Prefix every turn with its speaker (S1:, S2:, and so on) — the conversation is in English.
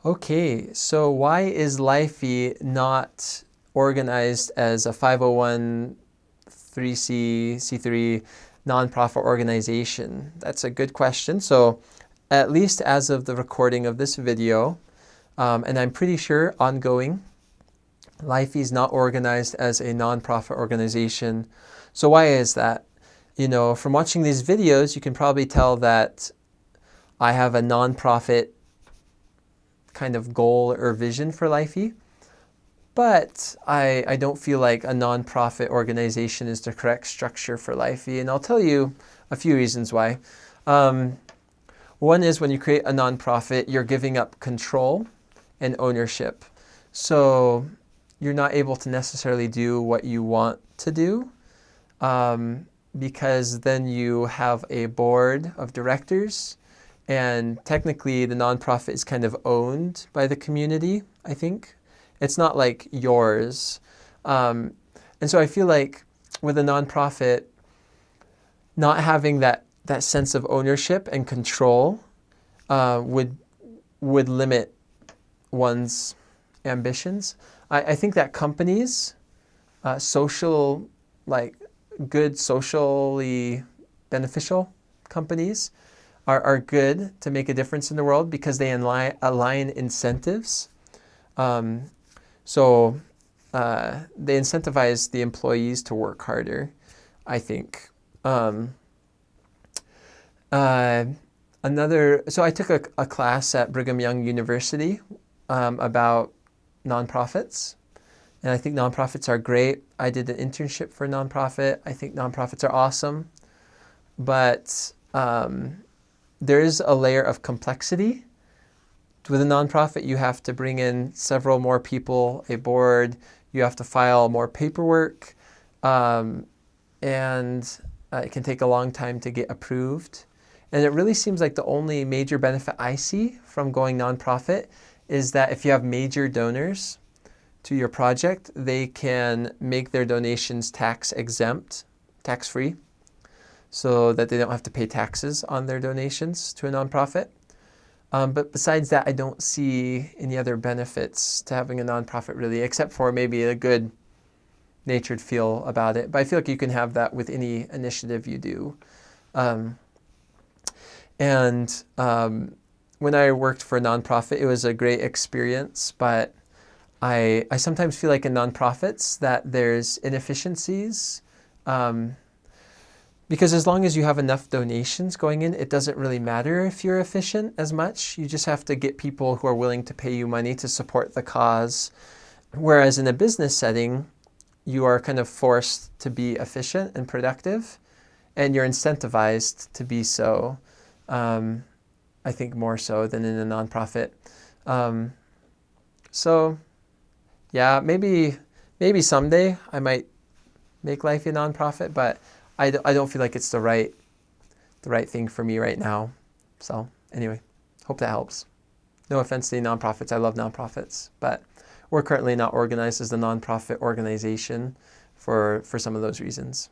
S1: Okay, so why is Lifey not organized as a 501c3 nonprofit organization? That's a good question. So at least as of the recording of this video, and I'm pretty sure ongoing, Lifey is not organized as a nonprofit organization. So why is that? You know, from watching these videos, you can probably tell that I have a nonprofit kind of goal or vision for Lifey, but I don't feel like a nonprofit organization is the correct structure for Lifey, and I'll tell you a few reasons why. One is when you create a nonprofit, you're giving up control and ownership. So you're not able to necessarily do what you want to do because then you have a board of directors, and technically the nonprofit is kind of owned by the community, I think. It's not like yours. And so I feel like with a nonprofit, not having that sense of ownership and control would limit one's ambitions. I think that companies, good socially beneficial companies are good to make a difference in the world because they align incentives. So they incentivize the employees to work harder, I think. So I took a class at Brigham Young University about nonprofits, and I think nonprofits are great. I did an internship for a nonprofit. I think nonprofits are awesome, but there is a layer of complexity. With a nonprofit, you have to bring in several more people, a board, you have to file more paperwork, and it can take a long time to get approved. And it really seems like the only major benefit I see from going nonprofit is that if you have major donors to your project, they can make their donations tax exempt, tax-free, so that they don't have to pay taxes on their donations to a nonprofit. But besides that, I don't see any other benefits to having a nonprofit really, except for maybe a good natured feel about it. But I feel like you can have that with any initiative you do. When I worked for a nonprofit, it was a great experience, but I sometimes feel like in nonprofits that there's inefficiencies. Because as long as you have enough donations going in, it doesn't really matter if you're efficient as much. You just have to get people who are willing to pay you money to support the cause. Whereas in a business setting, you are kind of forced to be efficient and productive, and you're incentivized to be so, I think more so than in a nonprofit. So yeah, maybe someday I might make Lifey a nonprofit, but I don't feel like it's the right thing for me right now. So anyway, hope that helps. No offense to the nonprofits. I love nonprofits, but we're currently not organized as a nonprofit organization for some of those reasons.